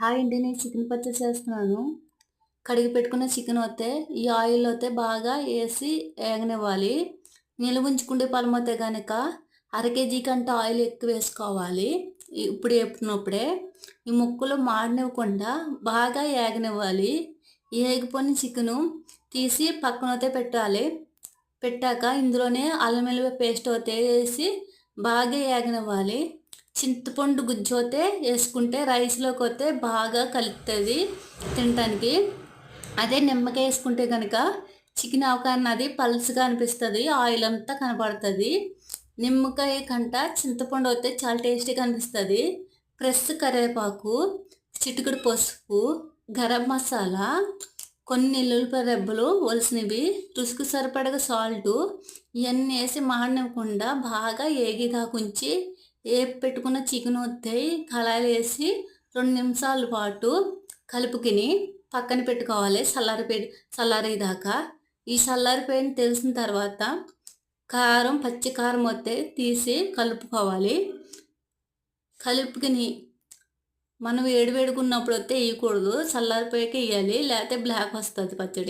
Hi అండి. నేను chicken పచ్చడి చేస్తున్నాను. కడిగి పెట్టుకున్న చికెన్ అయితే ఈ ఆయిల్‌లో అయితే బాగా ఏసి ఏగనివ్వాలి. నిలువుంచుకుండే పలమైతే గనక అర కేజీ కంటే ఆయిల్ ఎక్కువ వేసుకోవాలి. ఇప్పుడు ఏపుతున్నప్పుడే ఈ ముక్కలు మాడనివ్వకుండా బాగా ఏగనివ్వాలి. ఏగిపోయిన చికెను తీసి పక్కనైతే పెట్టాలి. పెట్టాక ఇందులోనే అల్లం వెల్లుల్లి పేస్ట్ అయితే ఏసి బాగా ఏగనివ్వాలి. చింతపండు గుజ్జోతే యేసుకుంటే రైస్‌లోకొతే బాగా కలుత్తది తినటానికి. అదే నిమ్మకాయ యేసుకుంటే గనక చికెన్ అవకాన్నది పల్చగా అనిపిస్తది. ఆయిల్ అంతా కనపడతది. నిమ్మకాయ కంట చింతపండోతే చాలా టేస్టీగా అనిపిస్తది. ఫ్రెష్ కరివేపాకు, చిటికెడు పసుపు, గరం మసాలా, కొన్ని ఎల్లుల్లిపాయ రెబ్బలు ఒలిసినవి, రుచికి సరిపడగా సాల్టు ఇయన్నీ యేసి మాడనివ్వకుండా బాగా ఏగేదాకుంచి ఏపి పెట్టుకున్న చికెనొత్తే కళాయిలో యేసి 2 నిమిషాల పాటు కలుపుకొని పక్కన పెట్టుకోవాలి. చల్లారేదాకా. ఈ చల్లారిపోయింది తెలిసిన తర్వాత కారం, పచ్చి కారం అయితే తీసి కలుపుకోవాలి. కలుపుకొని మనం వేడి వేడిగున్నప్పుడైతే ఎయకూడదు. చల్లారిపోయాక ఎయ్యాలి. లేతే బ్లాక్ వస్తది పచ్చడి.